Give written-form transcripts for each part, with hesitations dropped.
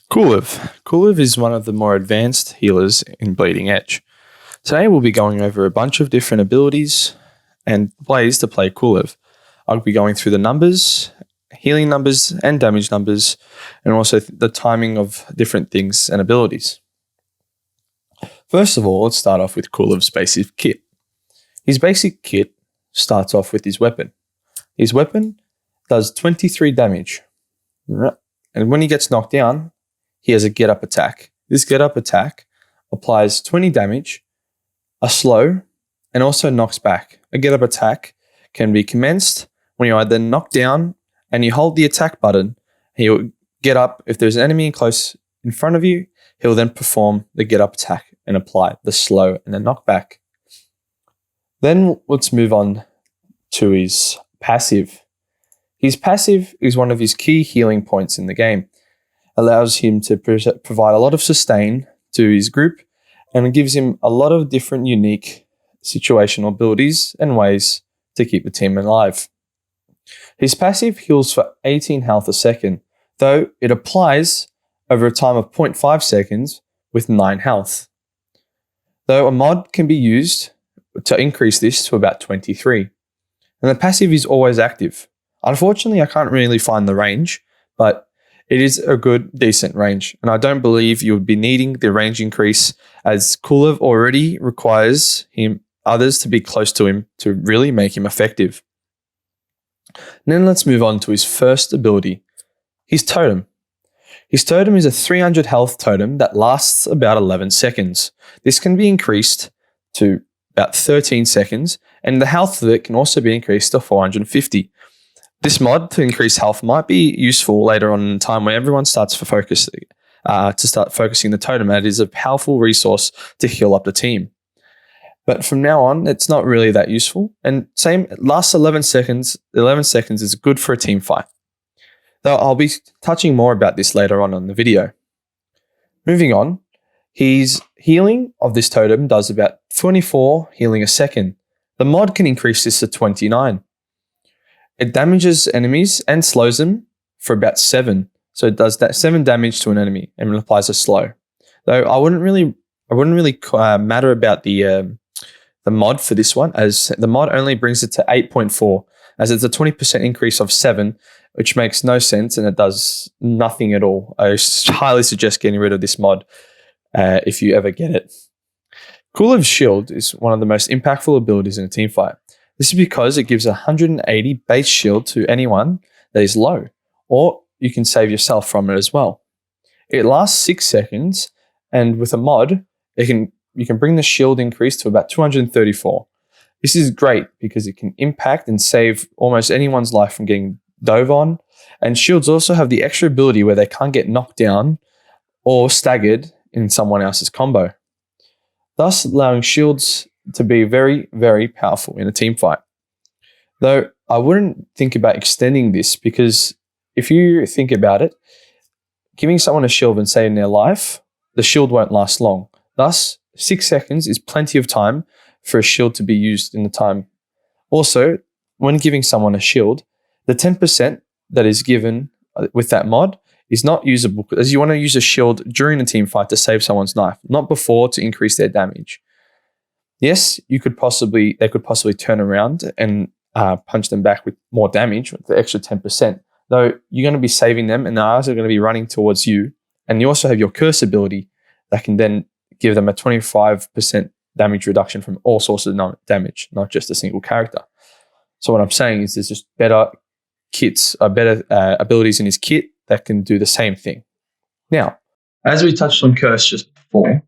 Kulev. Kulev is one of the more advanced healers in Bleeding Edge. Today we'll be going over a bunch of different abilities and ways to play Kulev. I'll be going through the numbers, healing numbers and damage numbers, and also the timing of different things and abilities. First of all, let's start off with Kulev's basic kit. His basic kit starts off with his weapon. His weapon does 23 damage. And when he gets knocked down, he has a get-up attack. This get-up attack applies 20 damage, a slow, and also knocks back. A get-up attack can be commenced when you're either knocked down and you hold the attack button. He'll get up. If there's an enemy close in front of you, he'll then perform the get-up attack and apply the slow and the knockback. Then let's move on to his passive. His passive is one of his key healing points in the game. Allows him to provide a lot of sustain to his group, and it gives him a lot of different unique situational abilities and ways to keep the team alive. His passive heals for 18 health a second, though it applies over a time of 0.5 seconds with 9 health. Though a mod can be used to increase this to about 23. And the passive is always active. Unfortunately, I can't really find the range, but it is a good, decent range, and I don't believe you would be needing the range increase, as Kulev already requires others to be close to him to really make him effective. And then let's move on to his first ability, his totem. His totem is a 300 health totem that lasts about 11 seconds. This can be increased to about 13 seconds, and the health of it can also be increased to 450. This mod to increase health might be useful later on in time when everyone starts to focusing the totem. It is a powerful resource to heal up the team. But from now on, it's not really that useful. And same, it lasts 11 seconds. 11 seconds is good for a team fight. Though I'll be touching more about this later on in the video. Moving on, his healing of this totem does about 24 healing a second. The mod can increase this to 29. It damages enemies and slows them for about 7. So it does that 7 damage to an enemy and applies a slow. Though I wouldn't really matter about the mod for this one, as the mod only brings it to 8.4, as it's a 20% increase of 7, which makes no sense and it does nothing at all. I highly suggest getting rid of this mod if you ever get it. Kulev's shield is one of the most impactful abilities in a team fight. This is because it gives 180 base shield to anyone that is low, or you can save yourself from it as well. It lasts 6 seconds, and with a mod, you can bring the shield increase to about 234. This is great because it can impact and save almost anyone's life from getting dove on, and shields also have the extra ability where they can't get knocked down or staggered in someone else's combo, thus allowing shields to be very, very powerful in a team fight. Though I wouldn't think about extending this, because if you think about it, giving someone a shield and saving their life, the shield won't last long. Thus, 6 seconds is plenty of time for a shield to be used in the time. Also, when giving someone a shield, the 10% that is given with that mod is not usable, as you want to use a shield during a team fight to save someone's life, not before to increase their damage. Yes, they could possibly turn around and punch them back with more damage with the extra 10%, though you're going to be saving them and the eyes are going to be running towards you. And you also have your curse ability that can then give them a 25% damage reduction from all sources of damage, not just a single character. So what I'm saying is there's just better kits, better abilities in his kit that can do the same thing. Now, as we touched on curse just before,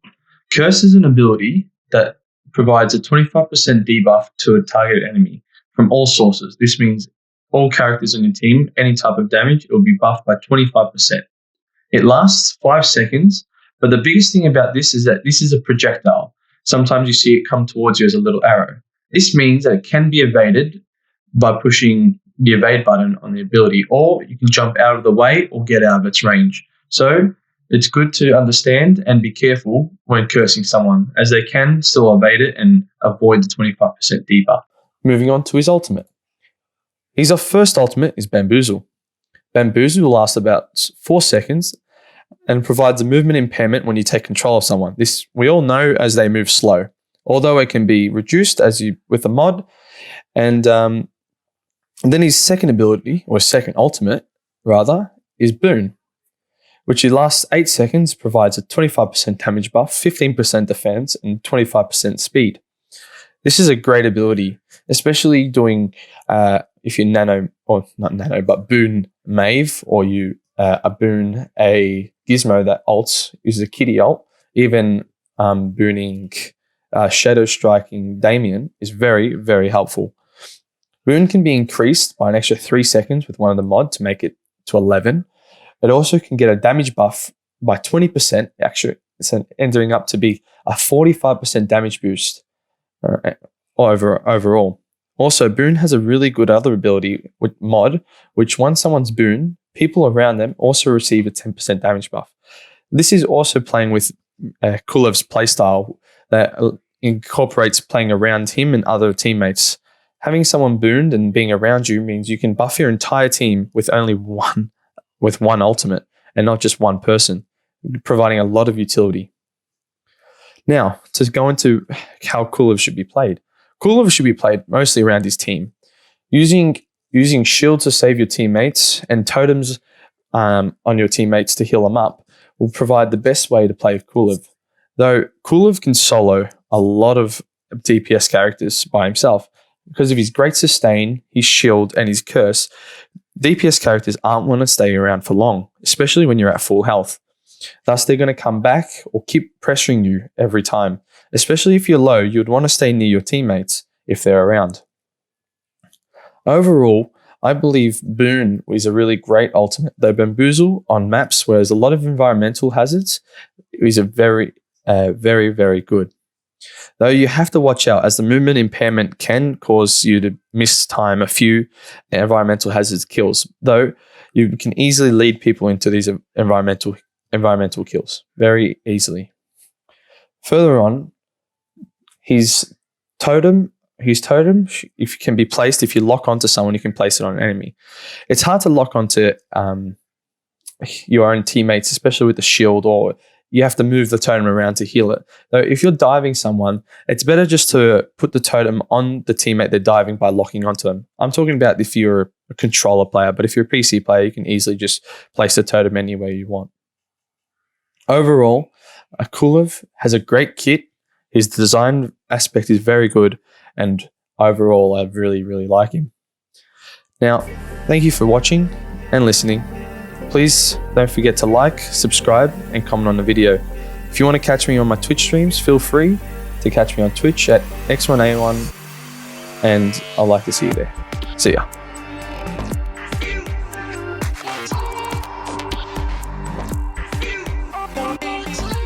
curse is an ability that provides a 25% debuff to a target enemy from all sources. This means all characters in your team, any type of damage, it will be buffed by 25%. It lasts 5 seconds, but the biggest thing about this is that this is a projectile. Sometimes you see it come towards you as a little arrow. This means that it can be evaded by pushing the evade button on the ability, or you can jump out of the way or get out of its range. So it's good to understand and be careful when cursing someone, as they can still evade it and avoid the 25% debuff. Moving on to his ultimate. His first ultimate is Bamboozle. Bamboozle lasts about 4 seconds and provides a movement impairment when you take control of someone. This we all know as they move slow, although it can be reduced with a mod. And then his second ability, or second ultimate rather, is Boon, which lasts 8 seconds, provides a 25% damage buff, 15% defense, and 25% speed. This is a great ability, especially doing if you nano, or not nano, but Boon Mave, or you boon a gizmo that ults, uses a kitty ult. Even booning Shadow Striking Damien is very, very helpful. Boon can be increased by an extra 3 seconds with one of the mods to make it to 11. It also can get a damage buff by 20%, actually, so ending up to be a 45% damage boost overall. Also, Boon has a really good other ability with mod, which once someone's Boon, people around them also receive a 10% damage buff. This is also playing with Kulev's playstyle that incorporates playing around him and other teammates. Having someone booned and being around you means you can buff your entire team with only one ultimate and not just one person, providing a lot of utility. Now, to go into how Kulev should be played. Kulev should be played mostly around his team, using shields to save your teammates and totems on your teammates to heal them up will provide the best way to play with Kulev. Though Kulev can solo a lot of DPS characters by himself, because of his great sustain, his shield, and his curse, DPS characters aren't going to stay around for long, especially when you're at full health. Thus, they're going to come back or keep pressuring you every time. Especially if you're low, you'd want to stay near your teammates if they're around. Overall, I believe Boon is a really great ultimate, though Bamboozle on maps where there's a lot of environmental hazards is a very, very good. Though you have to watch out, as the movement impairment can cause you to miss time a few environmental hazards kills, though you can easily lead people into these environmental kills very easily. Further on, his totem, if can be placed, if you lock onto someone, you can place it on an enemy. It's hard to lock onto your own teammates, especially with the shield, or you have to move the totem around to heal it. Though if you're diving someone, it's better just to put the totem on the teammate they're diving by locking onto them. I'm talking about if you're a controller player, but if you're a PC player, you can easily just place the totem anywhere you want. Overall, Kulev has a great kit. His design aspect is very good, and overall, I really, really like him. Now, thank you for watching and listening. Please don't forget to like, subscribe, and comment on the video. If you want to catch me on my Twitch streams, feel free to catch me on Twitch at X1A1, and I'd like to see you there. See ya.